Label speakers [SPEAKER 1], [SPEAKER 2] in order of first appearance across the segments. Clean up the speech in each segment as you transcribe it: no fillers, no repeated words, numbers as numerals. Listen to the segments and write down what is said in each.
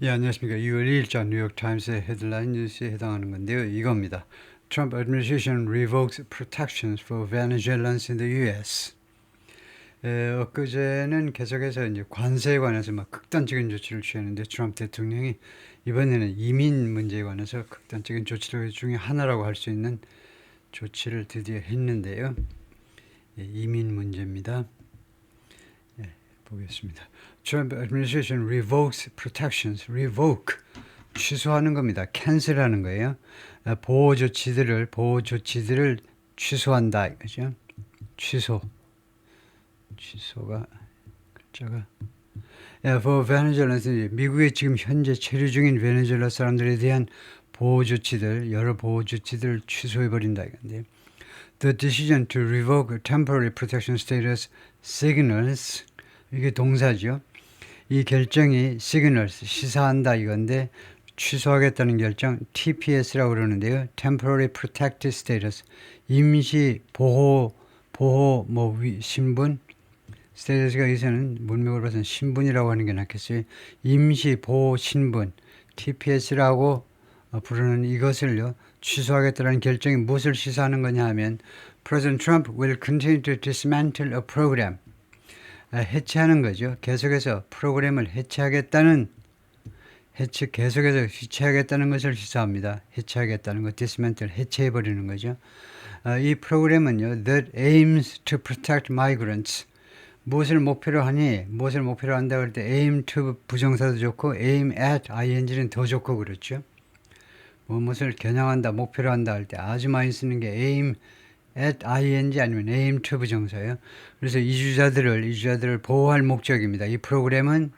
[SPEAKER 1] 예, 안녕하십니까. 2월 2일자 뉴욕타임스의 헤드라인 뉴스에 해당하는 건데요. 이겁니다. Trump administration revokes protections for Venezuelans in the U.S. 엊그제는 계속해서 이제 관세에 관해서 막 극단적인 조치를 취했는데 트럼프 대통령이 이번에는 이민 문제에 관해서 극단적인 조치들 중에 하나라고 할 수 있는 조치를 드디어 했는데요. 예, 이민 문제입니다. 예, 보겠습니다. Trump administration revokes protections. revoke 취소하는 겁니다. cancel하는 거예요. 보호 조치들을 취소한다 이거죠. 취소가 글자가 for Venezuelans, 미국에 지금 현재 체류 중인 베네수엘라 사람들에 대한 보호 조치들, 여러 보호 조치들을 취소해 버린다 이건데. The decision to revoke temporary protection status signals, 이게 동사죠. 이 결정이 signals, 시사한다 이건데 취소하겠다는 결정 TPS라고 그러는데요. Temporary Protected Status, 임시 보호 신분, 스테이터스가 여기서는 문맥으로 봐서는 신분이라고 하는 게 낫겠어요. 임시 보호 신분 TPS라고 부르는 이것을요 취소하겠다는 결정이 무엇을 시사하는 거냐 하면 President Trump will continue to dismantle a program, 해체하는 거죠. 계속해서 프로그램을 해체하겠다는 것을 시사합니다. 해체하겠다는 것, dismantle, 해체해버리는 거죠. 이 프로그램은요, that aims to protect migrants. 무엇을 목표로 한다 그럴 때 aim to 부정사도 좋고 aim at ing는 더 좋고 그렇죠. 무엇을 겨냥한다, 목표로 한다 할 때 아주 많이 쓰는 게 aim at ing 아니면 aim to 부정사예요. 그래서 이주자들을 보호할 목적입니다. 이 프로그램은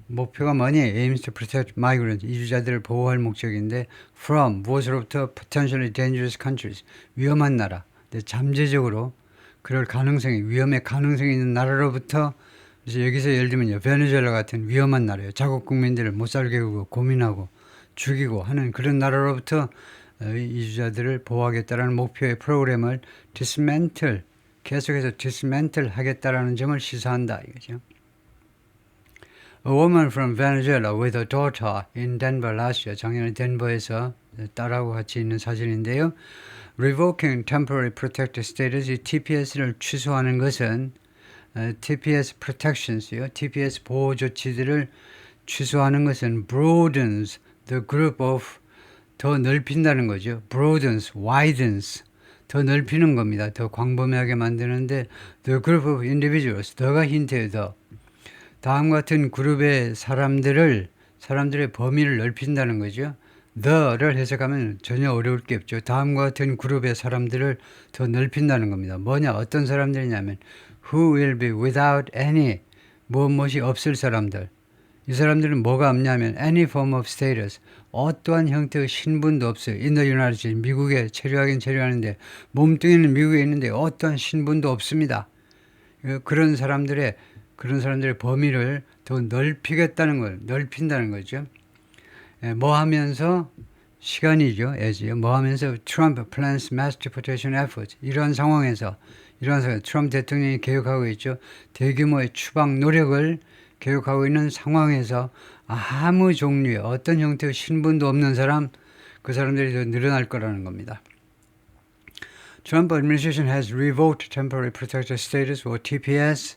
[SPEAKER 1] 목표가 뭐니? aims to protect migrants, 이주자들을 보호할 목적인데 from, 무엇으로부터? potentially dangerous countries, 위험한 나라. 근데 잠재적으로 그럴 위험의 가능성이 있는 나라로부터. 그래서 여기서 예를 들면요, 베네수엘라 같은 위험한 나라예요. 자국 국민들을 못 살게 하고 고민하고 죽이고 하는 그런 나라로부터 이주자들을 보호하겠다라는 목표의 프로그램을 계속해서 dismantle 하겠다라는 점을 시사한다 이거죠. A woman from Venezuela with a daughter in Denver last year. 작년에 덴버에서 딸하고 같이 있는 사진인데요. Revoking temporary protected status, TPS를 취소하는 것은 TPS protections요. TPS 보호 조치들을 취소하는 것은 broadens the group of, 더 넓힌다는 거죠. broadens, widens, 더 넓히는 겁니다. 더 광범위하게 만드는데 the group of individuals, 더가 힌트예요. 더. 다음 같은 그룹의 사람들의 범위를 넓힌다는 거죠. the를 해석하면 전혀 어려울 게 없죠. 다음과 같은 그룹의 사람들을 더 넓힌다는 겁니다. 뭐냐? 어떤 사람들이냐면 who will be without any, 무엇이 없을 사람들. 이 사람들은 뭐가 없냐면 any form of status, 어떠한 형태의 신분도 없어요. in the United States, 미국에 체류하긴 체류하는데 몸뚱이는 미국에 있는데 어떠한 신분도 없습니다. 그런 사람들의 범위를 더 넓힌다는 거죠. 뭐 하면서? 시간이죠. 뭐 하면서? Trump plans mass deportation efforts. 이런 상황에서 트럼프 대통령이 계획하고 있죠. 대규모의 추방 노력을 계획하고 있는 상황에서 아무 종류의 어떤 형태의 신분도 없는 그 사람들이 더 늘어날 거라는 겁니다. Trump administration has revoked temporary protected status or TPS.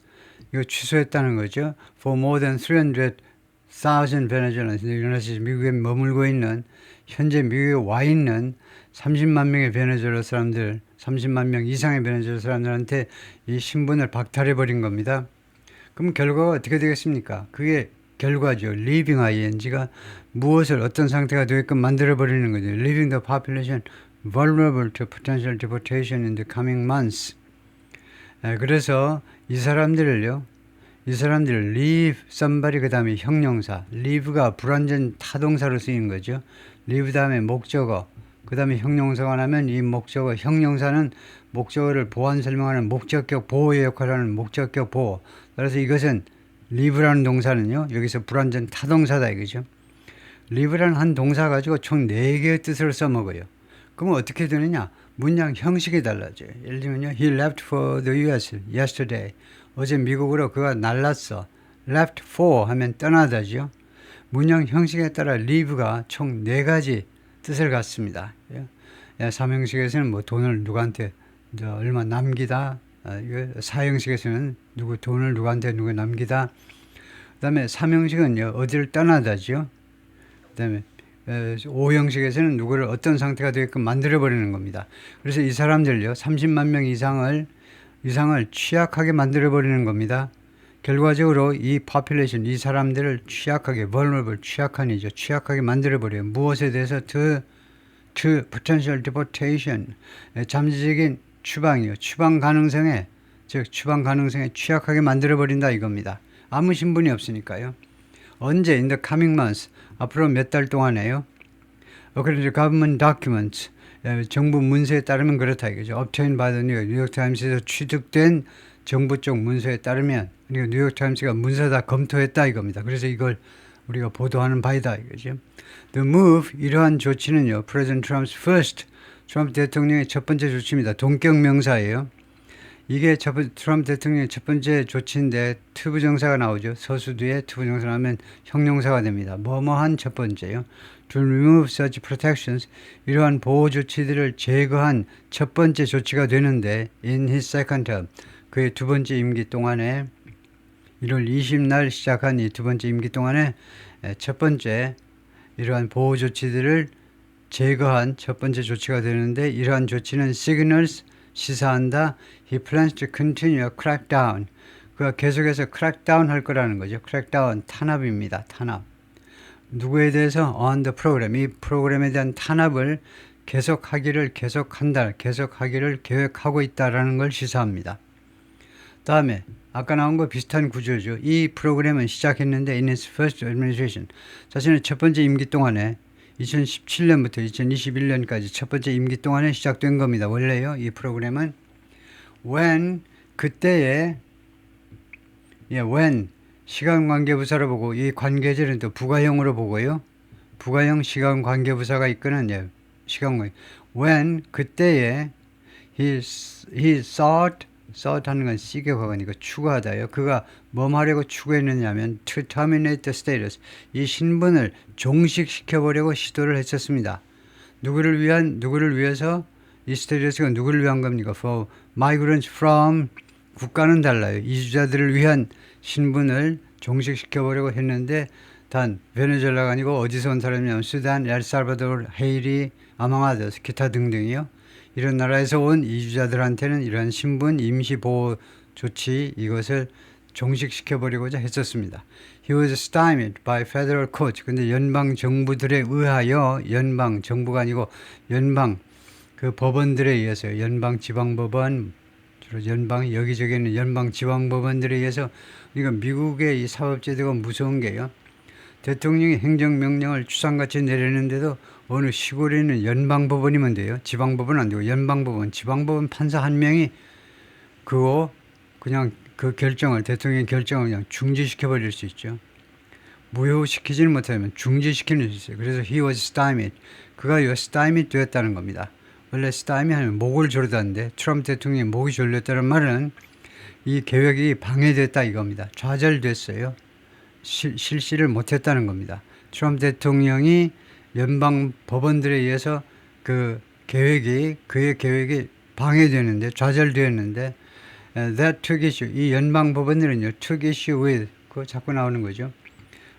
[SPEAKER 1] 이거 취소했다는 거죠. For more than 300,000 Venezuelans, 미국에 머물고 있는, 현재 미국에 와 있는 30만 명의 베네수엘라 사람들, 30만 명 이상의 베네수엘라 사람들한테 이 신분을 박탈해버린 겁니다. 그럼 결과가 어떻게 되겠습니까? 그게 결과죠. Leaving ing가 무엇을 어떤 상태가 되게끔 만들어버리는 거죠. Leaving the population vulnerable to potential deportation in the coming months. 그래서 이 사람들을 leave somebody 그 다음에 형용사, leave가 불완전 타동사로 쓰이는 거죠. leave 다음에 목적어, 그 다음에 형용사가 나면 이 형용사는 목적어를 보완 설명하는 목적격 보호의 역할을 하는 목적격 보호. 그래서 이것은 leave라는 동사는요, 여기서 불완전 타동사다 이거죠. leave라는 한 동사 가지고 총 4개의 뜻을 써먹어요. 그러면 어떻게 되느냐? 문장 형식이 달라져요. 예를 들면요, he left for the US yesterday. 어제 미국으로 그가 날랐어. left for 하면 떠나다죠. 문형 형식에 따라 live가 총 4가지 뜻을 갖습니다. 삼형식에서는 뭐 돈을 누구한테 얼마 남기다, 사형식에서는 돈을 누구한테 남기다. 그다음에 삼형식은요, 어디를 떠나다죠. 그다음에 오형식에서는 누구를 어떤 상태가 되게끔 만들어 버리는 겁니다. 그래서 이 사람들요, 30만 명 이상을 취약하게 만들어 버리는 겁니다. 결과적으로 이 population, 이 사람들을 취약하게, vulnerable, 취약한이죠. 취약하게 만들어 버려요. 무엇에 대해서 to potential deportation, 잠재적인 추방이요. 추방 가능성에 취약하게 만들어 버린다 이겁니다. 아무 신분이 없으니까요. 언제 in the coming months, 앞으로 몇 달 동안에요. According to government documents, 정부 문서에 따르면 그렇다 이거죠. Obtained by the 뉴욕타임스에서 취득된 정부 쪽 문서에 따르면, 그러니까 뉴욕타임스가 문서 다 검토했다 이겁니다. 그래서 이걸 우리가 보도하는 바이다 이거죠. The move, 이러한 조치는요, President Trump's first, 트럼프 대통령의 첫 번째 조치입니다. 동격 명사예요. 이게 트럼프 대통령의 첫 번째 조치인데 투부정사가 나오죠. 서수 뒤에 투부정사 나오면 형용사가 됩니다. 뭐뭐한 첫 번째요. To remove such protections, 이러한 보호 조치들을 제거한 첫 번째 조치가 되는데 in his second term, 그의 두 번째 임기 동안에 1월 20날 시작한 이 두 번째 임기 동안에 첫 번째 이러한 보호 조치들을 제거한 첫 번째 조치가 되는데, 이러한 조치는 signals, 시사한다. He plans to continue a crackdown. 그가 계속해서 crackdown 할 거라는 거죠. crackdown, 탄압입니다. 탄압. 누구에 대해서? on the program. 이 프로그램에 대한 탄압을 계속하기를 계획하고 있다라는 걸 시사합니다. 다음에 아까 나온 거 비슷한 구조죠. 이 프로그램은 시작했는데 in its first administration, 자신의 첫 번째 임기 동안에 2017년부터 2021년까지 첫 번째 임기 동안에 시작된 겁니다. 원래요, 이 프로그램은 when, 그때에, when, 시간관계부사로 보고, 이 관계절은 또 부가형으로 보고요. 부가형 시간관계부사가 이끄는 시간관계. when, 그때에 he sought 하는 건 시격하고 아니고 추구하다요. 그가 뭐 하려고 추구했느냐면 to terminate the status, 이 신분을 종식시켜보려고 시도를 했었습니다. 누구를 위해서? 이 스테이터스가 누구를 위한 겁니까? For migrants from, 국가는 달라요. 이주자들을 위한 신분을 종식시켜보려고 했는데, 단 베네수엘라가 아니고 어디서 온 사람이냐면 수단, 엘살바도르, 헤이리, 아망아더스, 기타 등등이요. 이런 나라에서 온 이주자들한테는 이러한 신분 임시보호 조치, 이것을 종식시켜버리고자 했었습니다. He was stymied by federal courts. 근데 연방 정부들에 의하여, 연방 정부가 아니고 연방 그 법원들에 의해서요. 연방 지방법원, 주로 연방 여기저기 있는 연방 지방법원들에 의해서. 그러니까 미국의 이 사법제도가 무서운 게요. 대통령이 행정명령을 추상같이 내리는데도 어느 시골에 있는 연방법원이면 돼요. 지방법원은 안 되고 연방법원, 지방법원 판사 한 명이 그냥 그 결정을, 대통령의 결정을 그냥 중지시켜버릴 수 있죠. 무효시키지는 못하면 중지시키는 수 있어요. 그래서 he was stymied. 그가 stymied 되었다는 겁니다. 원래 stymie 하면 목을 조르다는데 트럼프 대통령이 목이 졸렸다는 말은 이 계획이 방해됐다 이겁니다. 좌절됐어요. 실시를 못했다는 겁니다. 트럼프 대통령이 연방 법원들에 의해서 그의 계획이 방해되는데, 좌절되었는데, that took issue, 이 연방 법원들은요, took issue with, 그거 자꾸 나오는 거죠.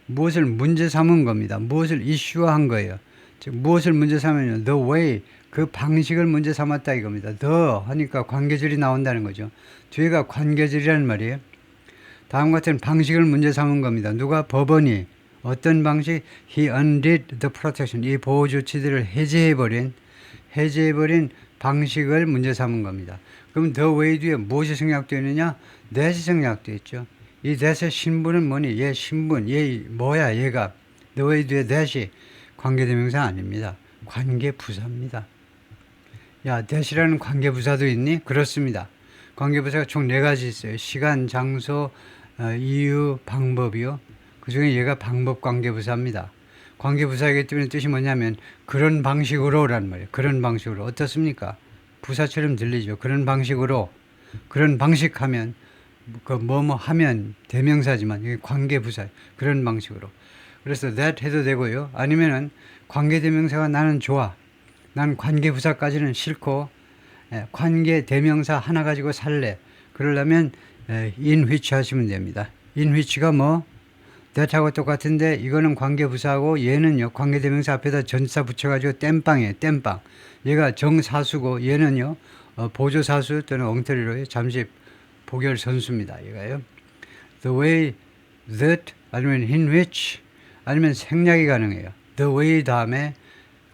[SPEAKER 1] 무엇을 문제 삼은 겁니다. 무엇을 이슈화한 거예요. 즉, 무엇을 문제 삼으면 the way, 그 방식을 문제 삼았다 이겁니다. the 하니까 관계절이 나온다는 거죠. 뒤에가 관계절이라는 말이에요. 다음 같은 방식을 문제 삼은 겁니다. 누가? 법원이. 어떤 방식? He undid the protection. 이 보호 조치들을 해제해버린 방식을 문제 삼은 겁니다. 그럼 the way 뒤에 무엇이 생략되어 있느냐? that이 생략되어 있죠. 이 that의 신분은 뭐니? 얘 신분, 얘 뭐야 얘가. the way 뒤에 that이 관계대명사 아닙니다. 관계부사입니다. 야, that이라는 관계부사도 있니? 그렇습니다. 관계부사가 총 4가지 있어요. 시간, 장소, 이유, 방법이요. 그 중에 얘가 방법 관계부사입니다. 관계부사이기 때문에 뜻이 뭐냐면 그런 방식으로라는 말이에요. 그런 방식으로. 어떻습니까? 부사처럼 들리죠. 그런 방식으로. 그런 방식하면 그 뭐뭐 하면 대명사지만 이게 관계부사. 그런 방식으로. 그래서 that 해도 되고요. 아니면은 관계대명사가 나는 좋아. 난 관계부사까지는 싫고 관계대명사 하나 가지고 살래. 그러려면 in which 하시면 됩니다. in which가 뭐 that하고 똑같은데 이거는 관계부사하고 얘는요 관계대명사 앞에다 전치사 붙여가지고 땜빵이에요. 땜빵. 얘가 정사수고 얘는요 보조사수 또는 엉터리로 잠시 보결 선수입니다. 얘가요. The way that 아니면 in which 아니면 생략이 가능해요. The way 다음에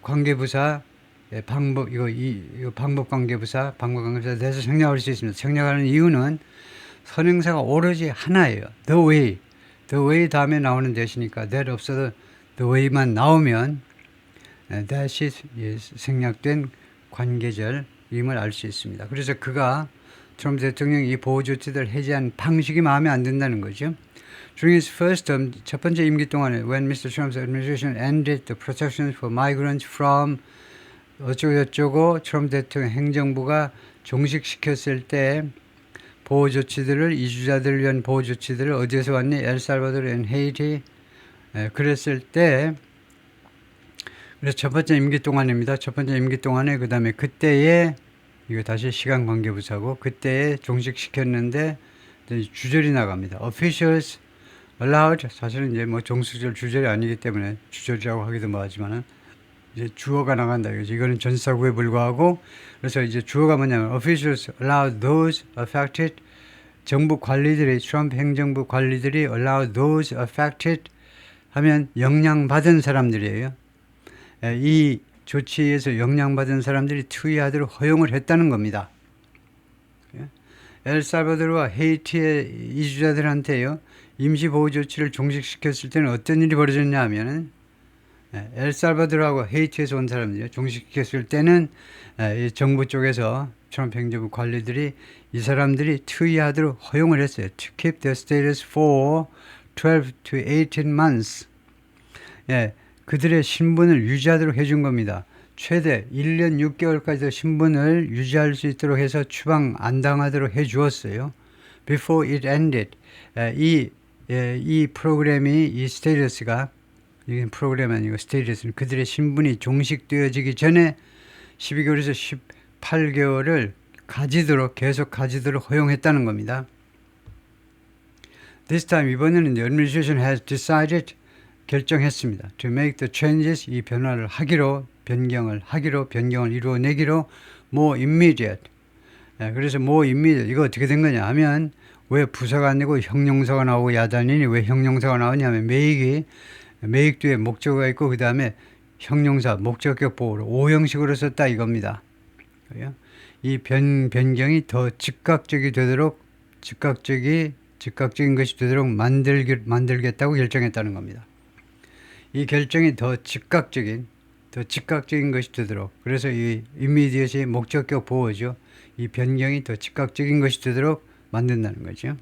[SPEAKER 1] 관계부사 방법 이거 방법 관계부사 that에서 생략할 수 있습니다. 생략하는 이유는 선행사가 오로지 하나예요. The way 다음에 나오는 대시니까 that 없어도 the way만 나오면 that이 생략된 관계절임을 알 수 있습니다. 그래서 그가 트럼프 대통령이 이 보호조치들 해제한 방식이 마음에 안 든다는 거죠. During his first term, 첫 번째 임기 동안에 when Mr. Trump's administration ended the protections for migrants from 어쩌고저쩌고 트럼프 대통령 행정부가 종식시켰을 때 보호조치들을 이주자들을 위한 보호조치들을 어디에서 왔니? 엘살바도르 앤 헤이티 그랬을 때 그래서 첫 번째 임기 동안입니다. 첫 번째 임기 동안에 그 다음에 그때에 이거 다시 시간관계부사고 그때에 종식시켰는데 주절이 나갑니다. Officials allowed 사실은 이제 뭐 종수절 주절이 아니기 때문에 주절이라고 하기도 뭐하지만은 이제 주어가 나간다 이거지. 이거는 전치사구에 불과하고 그래서 이제 주어가 뭐냐면 officials allowed those affected 정부 관리들이 트럼프 행정부 관리들이 allowed those affected 하면 영향받은 사람들이에요. 이 조치에서 영향받은 사람들이 투의하도록 허용을 했다는 겁니다. 엘살바도르와 헤이티의 이주자들한테요. 임시보호조치를 종식시켰을 때는 어떤 일이 벌어졌냐 하면은 엘살바도르하고 헤이티에서 온 사람들이요. 종식시켰을 때는 정부 쪽에서 트럼프 행정부 관리들이 이 사람들이 투의하도록 허용을 했어요. To keep the status for 12 to 18 months. 그들의 신분을 유지하도록 해준 겁니다. 최대 1년 6개월까지 신분을 유지할 수 있도록 해서 추방 안 당하도록 해 주었어요. Before it ended. 이 프로그램이 이 스테이터스가 이 프로그램 아니고 스테이터스는 그들의 신분이 종식되어지기 전에 12개월에서 18개월을 계속 가지도록 허용했다는 겁니다. This time 이번에는 the administration has decided 결정했습니다. To make the changes 이 변화를 변경을 이루어내기로 more immediate. 그래서 more immediate 이거 어떻게 된 거냐 하면 왜 부사가 아니고 형용사가 나오고 야단이니 왜 형용사가 나오냐면 make 뒤에 목적어가 있고 그 다음에 형용사 목적격 보호로 오형식으로 썼다 이겁니다. 이 변경이 더 즉각적인 것이 되도록 만들겠다고 결정했다는 겁니다. 이 결정이 더 즉각적인 것이 되도록 그래서 이 immediate이 목적격 보호죠. 이 변경이 더 즉각적인 것이 되도록 만든다는 거죠.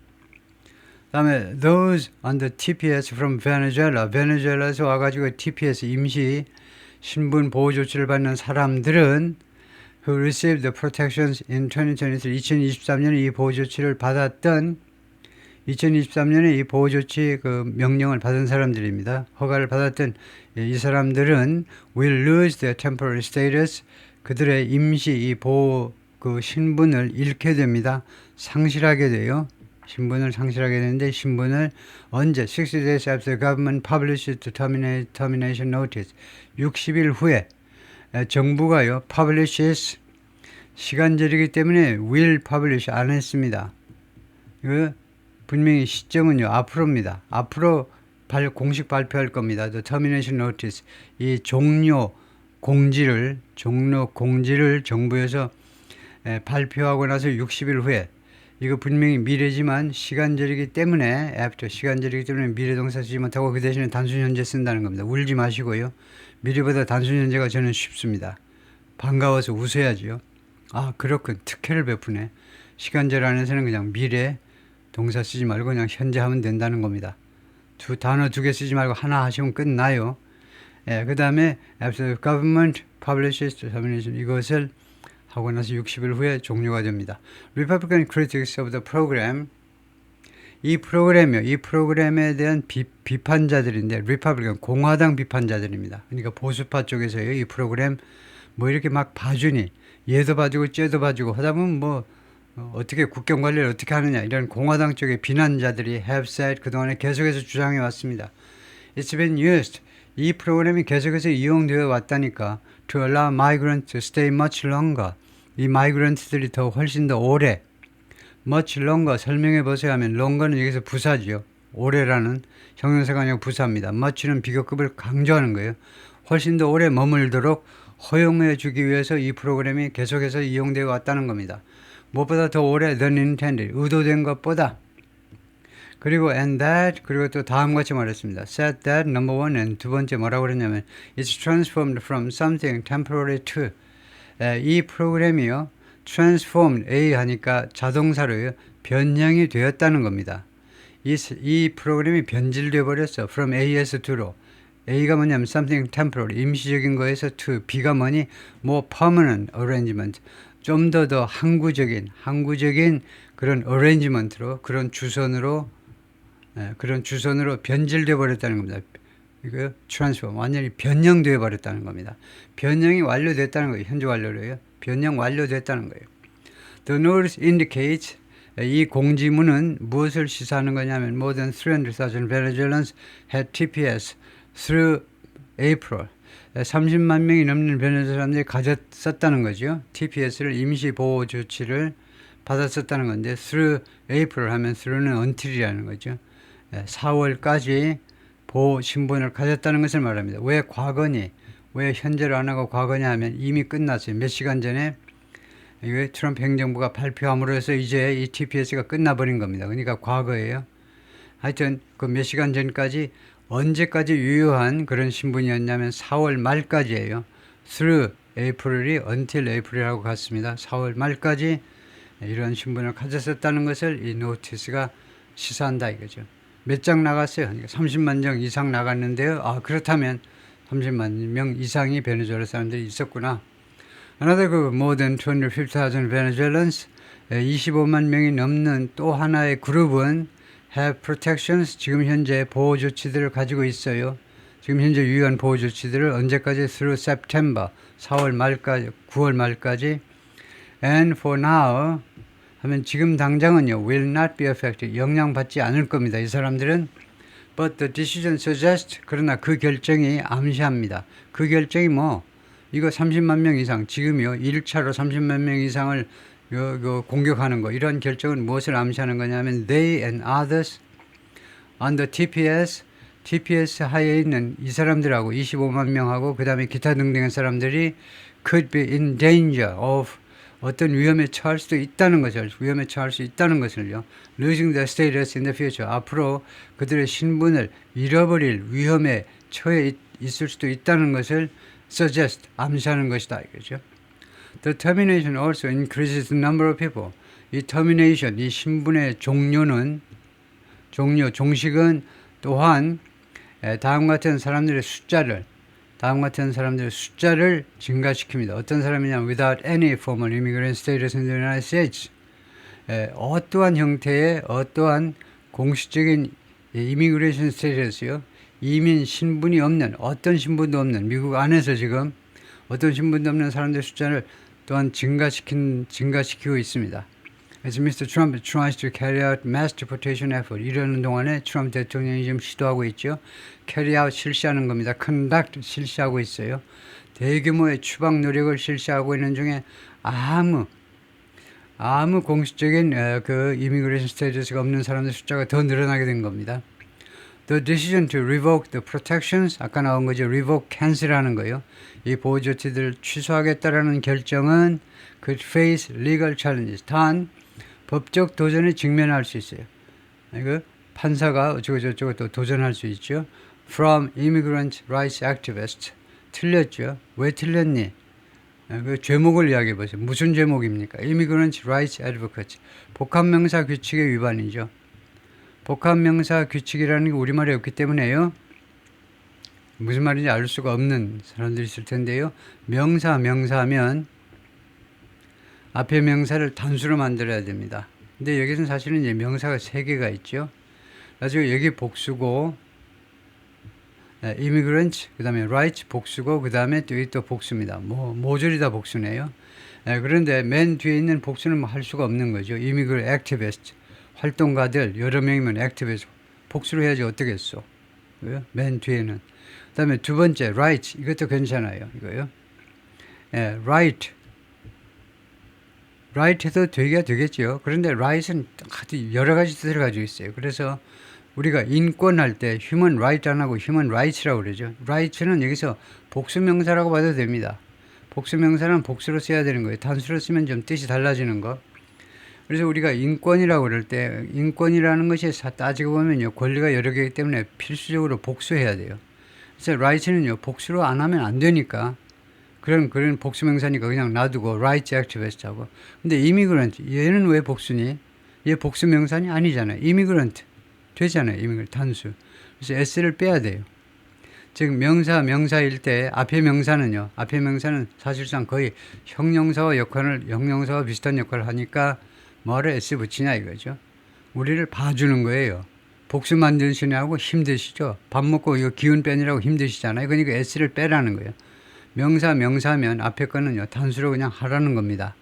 [SPEAKER 1] 다음에 those under TPS from Venezuela, 베네수엘라에서 와가지고 TPS 임시 신분 보호 조치를 받는 사람들은 who received the protections in 2023, 2023년에 이 보호 조치를 받았던 2023년에 이 보호 조치 그 명령을 받은 사람들입니다. 허가를 받았던 이 사람들은 will lose their temporary status 그들의 임시 이 보호 그 신분을 잃게 됩니다. 상실하게 돼요. 신분을 상실하게 되는데 신분을 언제 60 days after the government publishes the termination notice 60일 후에 정부가요 publishes 시간절이기 때문에 will publish 안 했습니다. 분명히 시점은요 앞으로입니다. 앞으로 공식 발표할 겁니다. The termination notice 이 종료 공지를 정부에서 발표하고 나서 60일 후에 이거 분명히 미래지만 시간절이기 때문에 미래 동사 쓰지 못하고 그 대신에 단순 현재 쓴다는 겁니다. 울지 마시고요. 미래보다 단순 현재가 저는 쉽습니다. 반가워서 웃어야죠. 아 그렇군 특혜를 베푸네. 시간절 안에서는 그냥 미래 동사 쓰지 말고 그냥 현재 하면 된다는 겁니다. 단어 두 개 쓰지 말고 하나 하시면 끝나요. 그 다음에 after government publishes termination 이것을 하고 나서 60일 후에 종료가 됩니다. Republican critics of the program 이 프로그램이요. 이 프로그램에 대한 비판자들인데 리퍼블리건 공화당 비판자들입니다. 그러니까 보수파 쪽에서요. 이 프로그램 뭐 이렇게 막 봐주니 얘도 봐주고 쟤도 봐주고 하다 보면 뭐 어떻게 국경 관리를 어떻게 하느냐 이런 공화당 쪽의 비난자들이 have said 그동안에 계속해서 주장해 왔습니다. It's been used. 이 프로그램이 계속해서 이용되어 왔다니까 to allow migrants to stay much longer. 이 migrant들이 더 훨씬 더 오래 much longer 설명해 보세요 하면 longer는 여기서 부사지요. 오래라는 형용사가 아니고 부사입니다. much는 비교급을 강조하는 거예요. 훨씬 더 오래 머물도록 허용해 주기 위해서 이 프로그램이 계속해서 이용되어 왔다는 겁니다. 무엇보다 더 오래 than intended, 의도된 것보다. 그리고 and that, 그리고 또 다음같이 말했습니다. said that, number one, and 두 번째 뭐라고 그랬냐면 it's transformed from something temporary to. 이 프로그램이요. transformed, A 하니까 자동사로요. 변형이 되었다는 겁니다. 이 프로그램이 변질되어 버렸어. from A에서 to로. A가 뭐냐면 something temporary, 임시적인 거에서 to, B가 뭐니? more permanent arrangement, 좀 더 항구적인 그런 arrangement로, 그런 주선으로 변질되어 버렸다는 겁니다. 이거 transform, 완전히 변형되어 버렸다는 겁니다. 변형이 완료됐다는 거예요. 현재 완료로요. 변형 완료됐다는 거예요. The notice indicates, 이 공지문은 무엇을 시사하는 거냐면 more than 300,000 Venezuelans had TPS through April. 30만 명이 넘는 베네수엘라 사람들이 가졌었다는 거죠. TPS를 임시보호 조치를 받았었다는 건데 through April 하면 through는 until이라는 거죠. 4월까지 보호 신분을 가졌다는 것을 말합니다. 왜 과거니? 왜 현재로 안 하고 과거냐 하면 이미 끝났어요. 몇 시간 전에 이거 트럼프 행정부가 발표함으로 해서 이제 이 TPS가 끝나버린 겁니다. 그러니까 과거예요. 하여튼 그 몇 시간 전까지 언제까지 유효한 그런 신분이었냐면 4월 말까지예요. through April이 until April이라고 갔습니다. 4월 말까지 이런 신분을 가졌었다는 것을 이 노티스가 시사한다 이거죠. 몇 장 나갔어요? 30만 장 이상 나갔는데요. 아, 그렇다면 30만 명 이상이 베네수엘라 사람들이 있었구나. Another group, more than 250,000 Venezuelans, 25만 명이 넘는 또 하나의 그룹은 have protections, 지금 현재 보호 조치들을 가지고 있어요. 지금 현재 유효한 보호 조치들을 언제까지? through September, 4월 말까지, 9월 말까지. And for now, 하면 지금 당장은요, will not be affected, 영향받지 않을 겁니다. 이 사람들은. But the decision suggests, 그러나 그 결정이 암시합니다. 그 결정이 뭐? 이거 30만 명 이상, 지금요, 1차로 30만 명 이상을 공격하는 거, 이런 결정은 무엇을 암시하는 거냐면 they and others on the TPS 하에 있는 이 사람들하고 25만 명하고 그 다음에 기타 등등의 사람들이 could be in danger of, 어떤 위험에 처할 수도 있다는 것을, losing their status in the future, 앞으로 그들의 신분을 잃어버릴 위험에 처해 있을 수도 있다는 것을 suggest, 암시하는 것이다 이거죠. The termination also increases the number of people. 이 termination, 이 신분의 종식은 또한 다음 같은 사람들의 숫자를 증가시킵니다. 어떤 사람이냐면 without any formal immigrant status in the United States. 어떠한 형태의 어떠한 공식적인 immigration status요. 이민 신분이 없는, 어떤 신분도 없는, 미국 안에서 지금 어떤 신분도 없는 사람들의 숫자를 또한 증가시키고 있습니다. As Mr. Trump tries to carry out mass deportation effort, 이러는 동안에 트럼프 대통령이 지금 시도하고 있죠. carry out, 실시하는 겁니다. conduct, 실시하고 있어요. 대규모의 추방 노력을 실시하고 있는 중에 아무 공식적인 그 이미그레이션 스테이터스가 없는 사람들 숫자가 더 늘어나게 된 겁니다. The decision to revoke the protections, 아까 나온 거죠. revoke, cancel하는 거예요. 이 보호 조치들을 취소하겠다라는 결정은 could face legal challenges. 단 법적 도전에 직면할 수 있어요. 이거 판사가 어쩌고저쩌고 또 도전할 수 있죠. From immigrant rights activists. 틀렸죠. 왜 틀렸니? 그 죄목을 이야기해 보세요. 무슨 죄목입니까? Immigrant rights advocates. 복합명사 규칙의 위반이죠. 복합명사 규칙이라는 게 우리말에 없기 때문에요. 무슨 말인지 알 수가 없는 사람들이 있을 텐데요. 명사하면 앞에 명사를 단수로 만들어야 됩니다. 근데 여기서는 사실은 이제 명사가 3개가 있죠. 가지고 여기 복수고 immigrants 그 다음에 rights 복수고 그 다음에 또 복수입니다. 모조리 다 복수네요. 그런데 맨 뒤에 있는 복수는 뭐 할 수가 없는 거죠. immigrant activist 활동가들 여러 명이면 activist 복수로 해야지 어떻겠어. 맨 뒤에는. 그 다음에 두 번째 rights 이것도 괜찮아요. 이거요. right right도 되겠죠. 그런데 right은 여러 가지 뜻을 가지고 있어요. 그래서 우리가 인권할 때 human right 안 하고 human rights라고 그러죠. rights는 여기서 복수명사라고 봐도 됩니다. 복수명사는 복수로 써야 되는 거예요. 단수로 쓰면 좀 뜻이 달라지는 거. 그래서 우리가 인권이라고 그럴 때 인권이라는 것이 따지고 보면요. 권리가 여러 개이기 때문에 필수적으로 복수해야 돼요. 그래서 rights는요. 복수로 안 하면 안 되니까 그런 복수명사니까 그냥 놔두고 rights activist 하고. 근데 immigrant 얘는 왜 복수니? 얘 복수명사니? 아니잖아요. immigrant 되잖아요. immigrant 단수. 그래서 s를 빼야 돼요. 즉 명사일 때 앞에 명사는 사실상 거의 형용사와 비슷한 역할을 하니까 뭐를 s 붙이냐 이거죠. 우리를 봐주는 거예요. 복수 만드시냐고 힘드시죠. 밥 먹고 이거 기운 빼느라고 힘드시잖아요. 그러니까 s를 빼라는 거예요. 명사면 앞에 거는요 단수로 그냥 하라는 겁니다.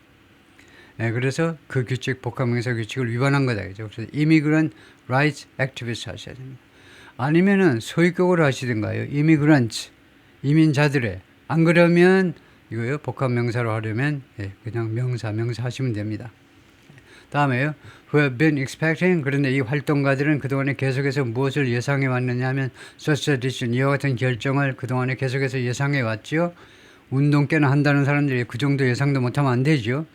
[SPEAKER 1] 그래서 그 규칙 복합명사 규칙을 위반한 거다 그죠. 그래서 immigrant rights activist 하셔야 됩니다. 아니면은 소유격으로 하시든가요. immigrants 이민자들의 안 그러면 이거요 복합명사로 하려면 그냥 명사 하시면 됩니다. 다음에요. who have been expecting 그런데 이 활동가들은 그동안에 계속해서 무엇을 예상해 왔느냐 하면 such a decision 이와 같은 결정을 그동안에 계속해서 예상해 왔죠. 운동 꽤나 한다는 사람들이 그 정도 예상도 못하면 안 되죠.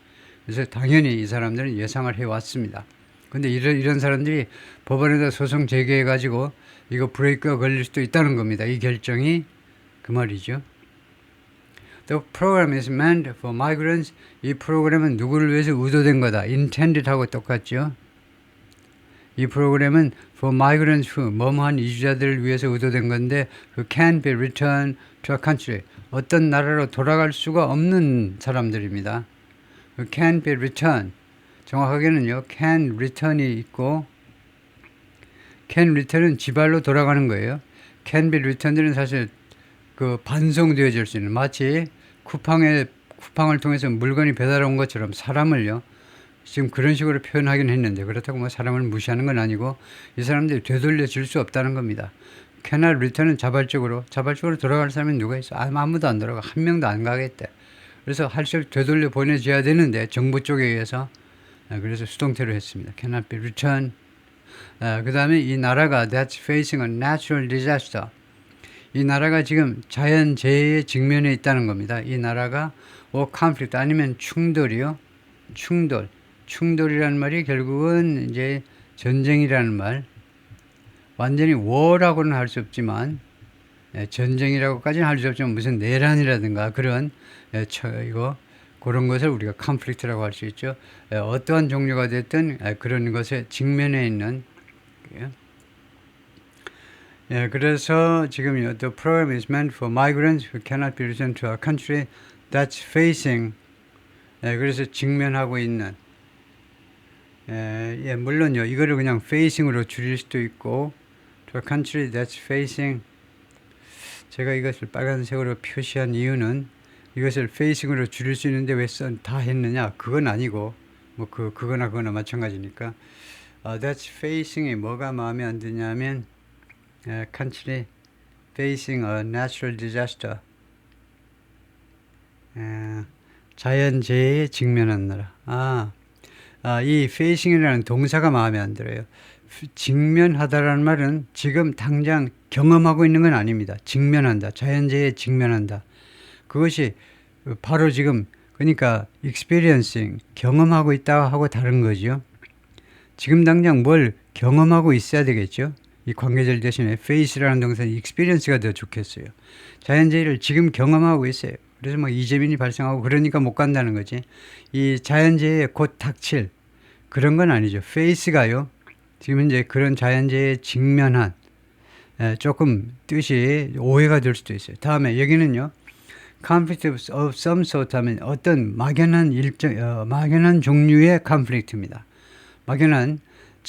[SPEAKER 1] 그래서 당연히 이 사람들은 예상을 해왔습니다. 근데 이런 사람들이 법원에다 소송 제기해 가지고 이거 브레이크가 걸릴 수도 있다는 겁니다. 이 결정이 그 말이죠. The program is meant for migrants. 이 프로그램은 누구를 위해서 의도된 거다. intended 하고 똑같죠. 이 프로그램은 for migrants who 뭐뭐한 이주자들을 위해서 의도된 건데 who can't be returned to a country. 어떤 나라로 돌아갈 수가 없는 사람들입니다. who can't be returned. 정확하게는요. can return이 있고 can return은 지발로 돌아가는 거예요. can be returned는 사실 그 반송되어질 수 있는 마치 쿠팡을 통해서 물건이 배달 온 것처럼 사람을요. 지금 그런 식으로 표현하긴 했는데 그렇다고 뭐 사람을 무시하는 건 아니고 이 사람들이 되돌려 줄 수 없다는 겁니다. cannot return은 자발적으로 돌아갈 사람이 누가 있어? 아무도 안 돌아가. 한 명도 안 가겠대. 그래서 할수록 되돌려 보내줘야 되는데 정부 쪽에 의해서 그래서 수동태로 했습니다. cannot be returned. 그 다음에 이 나라가 that's facing a natural disaster. 이 나라가 지금 자연재해에 직면해 있다는 겁니다. 이 나라가 conflict 아니면 충돌이요. 충돌이라는 말이 결국은 이제 전쟁이라는 말. 완전히 war라고는 할 수 없지만 전쟁이라고까지는 할 수 없지만 무슨 내란이라든가 그런 그런 것을 우리가 conflict라고 할 수 있죠. 어떠한 종류가 됐든 그런 것에 직면해 있는 그래서 지금요, the program is meant for migrants who cannot be returned to a country that's facing. 그래서 직면하고 있는. 물론요, 이거를 그냥 facing으로 줄일 수도 있고, to a country that's facing. 제가 이것을 빨간색으로 표시한 이유는 이것을 facing으로 줄일 수 있는데 왜 다 했느냐? 그건 아니고, 그거나 마찬가지니까. that's facing이 뭐가 마음에 안 드냐면, country facing a natural disaster. 자연재해에 직면한 나라. 이 facing이라는 동사가 마음에 안 들어요. 직면하다라는 말은 지금 당장 경험하고 있는 건 아닙니다. 직면한다. 자연재해에 직면한다. 그것이 바로 지금 그러니까 experiencing 경험하고 있다 하고 다른 거죠. 지금 당장 뭘 경험하고 있어야 되겠죠. 이 관계절 대신에 face라는 동사는 experience가 더 좋겠어요. 자연재해를 지금 경험하고 있어요. 그래서 뭐 이재민이 발생하고 그러니까 못 간다는 거지. 이 자연재해에 곧 닥칠 그런 건 아니죠. face가요. 지금 이제 그런 자연재해에 직면한 조금 뜻이 오해가 될 수도 있어요. 다음에 여기는요. conflict of some sort 하면 어떤 막연한 종류의 conflict입니다. 막연한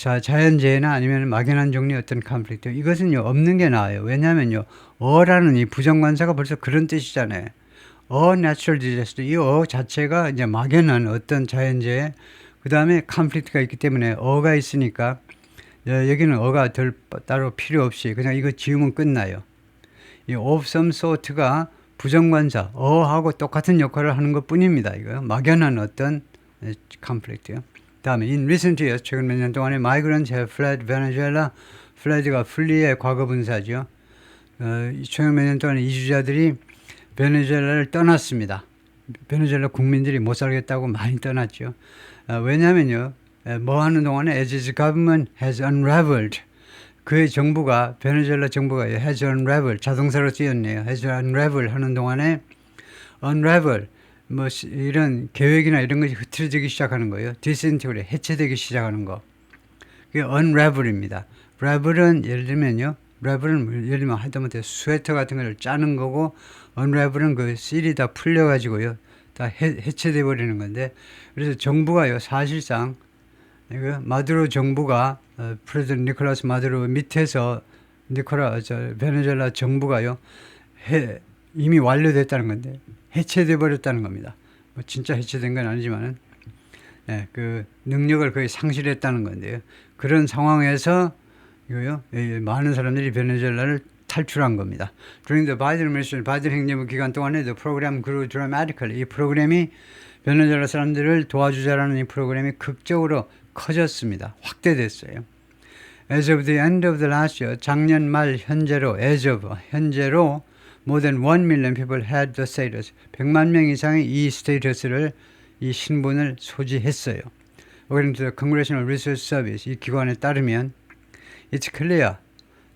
[SPEAKER 1] 자연재해나 아니면 막연한 종류의 어떤 컨플릭트, 이것은요 없는 게 나아요. 왜냐하면요 어라는 이 부정관사가 벌써 그런 뜻이잖아요. natural disaster, 이 자체가 이제 막연한 어떤 자연재해, 그 다음에 컨플릭트가 있기 때문에 어가 있으니까 여기는 어가 따로 필요 없이 그냥 이거 지우면 끝나요. 이 of some sort가 부정관사 어하고 똑같은 역할을 하는 것 뿐입니다. 이거 막연한 어떤 컨플릭트요. 다음에 in recent years, 최근 몇 년 동안에 migrants have fled Venezuela. fled가 flee의 과거분사죠. 최근 몇 년 동안에 이주자들이 베네수엘라를 떠났습니다. 베네수엘라 국민들이 못 살겠다고 많이 떠났죠. 왜냐하면요, 뭐 하는 동안에 as its government has unraveled, 그의 정부가, 베네수엘라 정부가 has unraveled, 자동사로 쓰였네요. has unraveled 하는 동안에 unravel, 뭐 이런 계획이나 이런 것이 흐트러지기 시작하는 거예요. disintegrate, 해체되기 시작하는 거. 그게 unravel입니다. ravel은 예를 들면요, ravel은 예를 들면 하다못해 스웨터 같은 걸 짜는 거고, unravel은 그 실이 다 풀려가지고요, 다 해체돼 버리는 건데, 그래서 정부가요 사실상 마두로 정부가 프레지던트 니콜라스 마두로 밑에서 베네수엘라 정부가요 이미 완료됐다는 건데 해체돼 버렸다는 겁니다. 뭐 진짜 해체된 건 아니지만은 그 능력을 거의 상실했다는 건데요. 그런 상황에서 이거요 많은 사람들이 베네수엘라를 탈출한 겁니다. During the Biden administration, 바이든 행정부 기간 동안에 the program grew dramatically. 이 프로그램이 베네수엘라 사람들을 도와주자라는 이 프로그램이 극적으로 커졌습니다. 확대됐어요. As of the end of the last year, 작년 말 현재로, 현재로 more than 1 million people had the status. 100만 명 이상이 이 스테이터스를, 이 신분을 소지했어요. According to the Congressional Research Service, 이 기관에 따르면 it's clear,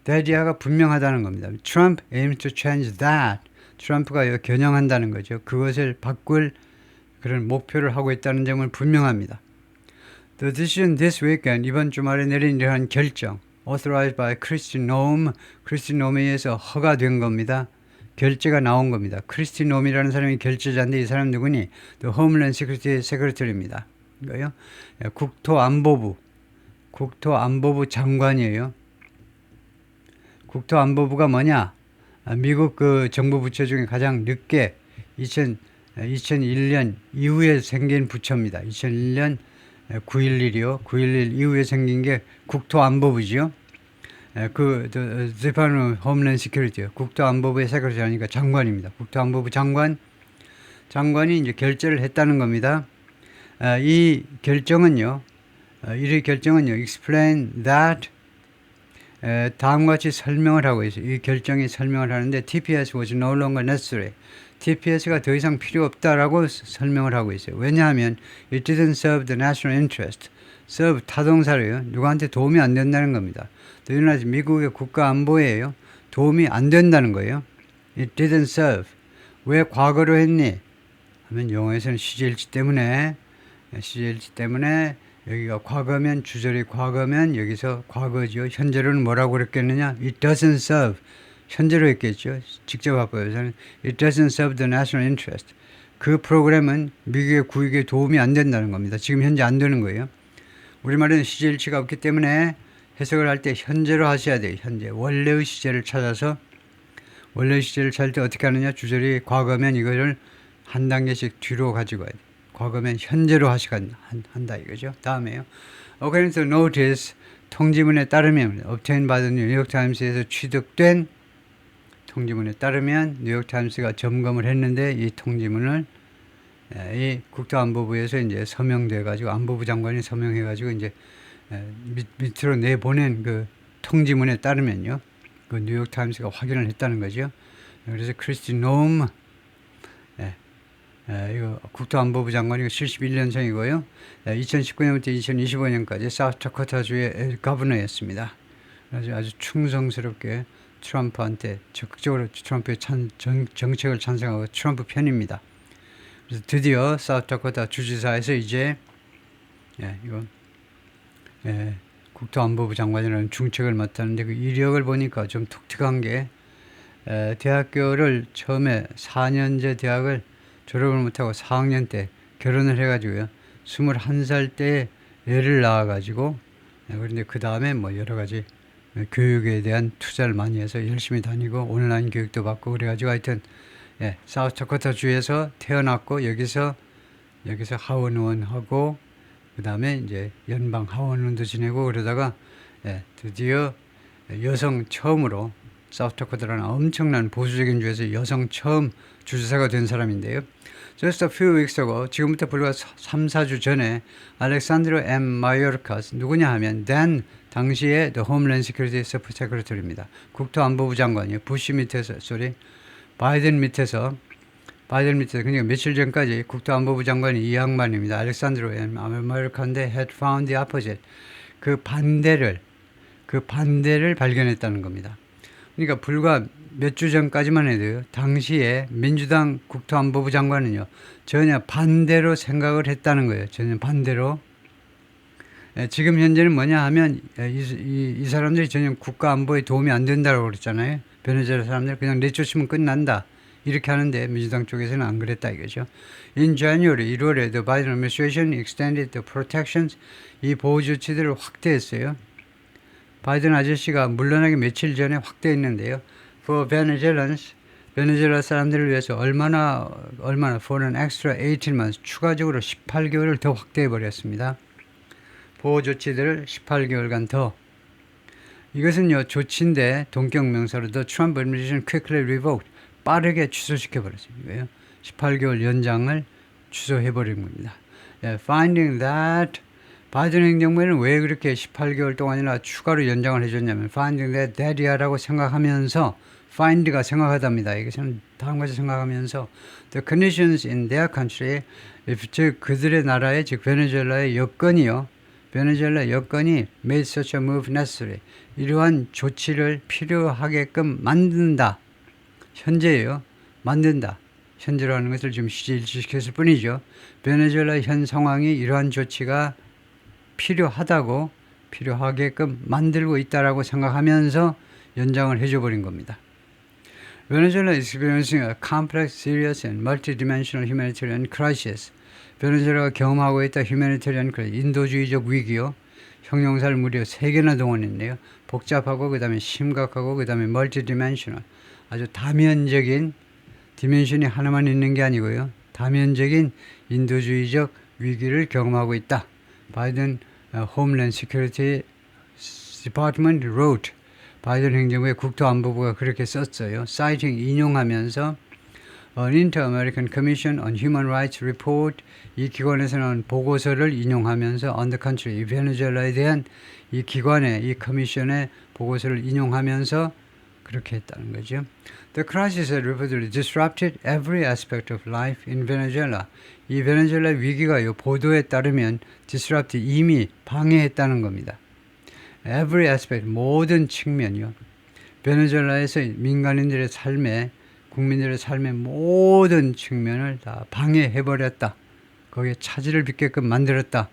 [SPEAKER 1] 대디아가 분명하다는 겁니다. Trump aims to change that. 트럼프가 겨냥한다는 거죠. 그것을 바꿀 그런 목표를 하고 있다는 점은 분명합니다. The decision this weekend, 이번 주말에 내린 이러한 결정, authorized by Kristi Noem, 크리스티 놈에 의해서 허가된 겁니다. 결재가 나온 겁니다. 크리스티 놈이라는 사람이 결재자인데 이 사람 누구니? The Homeland Security Secretary입니다. 이거요. 국토안보부 장관이에요. 국토안보부가 뭐냐? 미국 그 정부 부처 중에 가장 늦게 2001년 이후에 생긴 부처입니다. 2001년 9.11이요. 9.11 이후에 생긴 게 국토안보부지요. 그 Department of Homeland Security요. 국토안보부의 세크레터리니까 장관입니다. 국토안보부 장관이 이제 결재를 했다는 겁니다. 이 결정은요, explain that, 다음과 같이 설명을 하고 있어요. 이 결정이 설명을 하는데 TPS was no longer necessary. TPS가 더 이상 필요 없다라고 설명을 하고 있어요. 왜냐하면 it didn't serve the national interest. serve 타동사로요. 누구한테 도움이 안 된다는 겁니다. 미국의 국가 안보에요. 도움이 안 된다는 거예요. It didn't serve. 왜 과거로 했니? 하면 영어에서는 시제일치 때문에 여기가 과거면 주절이 과거면 여기서 과거죠. 현재로는 뭐라고 그랬겠느냐? It doesn't serve. 현재로 했겠죠. 직접 바꿔서는 It doesn't serve the national interest. 그 프로그램은 미국의 국익에 도움이 안 된다는 겁니다. 지금 현재 안 되는 거예요. 우리말에는 시제일치가 없기 때문에 해석을 할 때 현재로 하셔야 돼요. 현재. 원래의 시제를 찾아서 원래의 시제를 찾을 때 어떻게 하느냐? 주절이 과거면 이거를 한 단계씩 뒤로 가지고 가야 돼요. 과거면 현재로 한다 이거죠. 다음에요. According to notice, 통지문에 따르면 obtained by the New York Times에서 취득된 통지문에 따르면 뉴욕타임스가 점검을 했는데 이 통지문을 이 국토안보부에서 이제 서명돼가지고 안보부 장관이 서명해가지고 이제 밑으로 내보낸 그 통지문에 따르면요, 그 뉴욕타임스가 확인을 했다는 거죠. 그래서 크리스티 노움, 이거 국토안보부 장관이고 71년생이고요. 2019년부터 2025년까지 사우스다코타주의 거버너였습니다. 그래서 아주 충성스럽게 트럼프한테 적극적으로 트럼프의 정책을 찬성하고 트럼프 편입니다. 그래서 드디어 사우스다코타 주지사에서 이제 국토안보부 장관이라는 중책을 맡았는데 그 이력을 보니까 좀 독특한 게 대학교를 처음에 4년제 대학을 졸업을 못하고 4학년 때 결혼을 해가지고요. 21살 때 애를 낳아가지고 그런데 그 다음에 뭐 여러 가지 교육에 대한 투자를 많이 해서 열심히 다니고 온라인 교육도 받고 그래가지고 하여튼 사우스다코타 주에서 태어났고 여기서 하원 의원하고 그 다음에 이제 연방 하원 의원도 지내고 그러다가 드디어 여성 처음으로 사우스다코타라는 엄청난 보수적인 주에서 여성 처음 주지사가 된 사람인데요. Just a few weeks ago, 지금부터 불과 3, 4주 전에 알렉산드로 M. 마요르카스 누구냐 하면 당시에 The Homeland Security Secretary입니다. 국토안보부 장관이요. 바이든 밑에서 그러니까 며칠 전까지 국토안보부 장관이 이 양반입니다. 알렉산드로 M. 마요르카인데 had found the opposite. 그 반대를 발견했다는 겁니다. 그러니까 불과 몇 주 전까지만 해도요, 당시에 민주당 국토안보부 장관은요, 전혀 반대로 생각을 했다는 거예요. 전혀 반대로. 지금 현재는 뭐냐 하면, 이 사람들이 전혀 국가 안보에 도움이 안 된다고 그랬잖아요. 베네수엘라 사람들 그냥 내쫓으면 끝난다. 이렇게 하는데 민주당 쪽에서는 안 그랬다 이거죠. In January, 1월에 the Biden administration extended the protections, 이 보호 조치들을 확대했어요. 바이든 아저씨가 물러나기 며칠 전에 확대했는데요. For Venezuelans, 베네수엘라 사람들을 위해서 얼마나 for an extra 18 months, 추가적으로 18개월을 더 확대해 버렸습니다. 보호 조치들을 18개월간 더. 이것은요, 조치인데 동격명사로 the Trump administration quickly revoked, 빠르게 취소시켜 버렸습니다. 18개월 연장을 취소해 버린 겁니다. Finding that 바이든 행정부에는 왜 그렇게 18개월 동안이나 추가로 연장을 해줬냐면 finding that 라고 생각하면서 find가 생각하답니다. 이것은 다음까지 생각하면서 the conditions in their country, 즉 그들의 나라에 즉 베네수엘라의 베네수엘라 여건이 made such a move necessary. 이러한 조치를 필요하게끔 만든다. 현재예요. 만든다. 현재로 하는 것을 좀 일치시켰을 뿐이죠. 베네수엘라 현 상황이 이러한 조치가 필요하게끔 만들고 있다라고 생각하면서 연장을 해줘버린 겁니다. Venezuela is experiencing a complex, serious and multidimensional humanitarian crisis. 베네수엘라가 경험하고 있다 humanitarian crisis, 인도주의적 위기요. 형용사를 무려 3개나 동원했네요. 복잡하고 그 다음에 심각하고 그 다음에 multidimensional, 아주 다면적인, 디멘션이 하나만 있는 게 아니고요. 다면적인 인도주의적 위기를 경험하고 있다. 바이든 Homeland Security Department wrote, 바이든 행정부의 국토안보부가 그렇게 썼어요. citing, 인용하면서 An Inter-American Commission on Human Rights Report, 이 기관에서는 보고서를 인용하면서 on the country, 이 베네수엘라에 대한 이 기관의, 이 커미션의 보고서를 인용하면서 그렇게 했다는 거죠. The crisis had reportedly disrupted every aspect of life in Venezuela. 이 베네수엘라 위기가요, 보도에 따르면 disrupted, 이미 방해했다는 겁니다. Every aspect, 모든 측면이요. 베네수엘라에서 민간인들의 삶에, 국민들의 삶의 모든 측면을 다 방해해버렸다. 거기에 차질을 빚게끔 만들었다.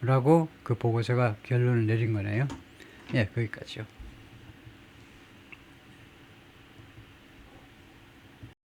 [SPEAKER 1] 라고 그 보고서가 결론을 내린 거네요. 거기까지요.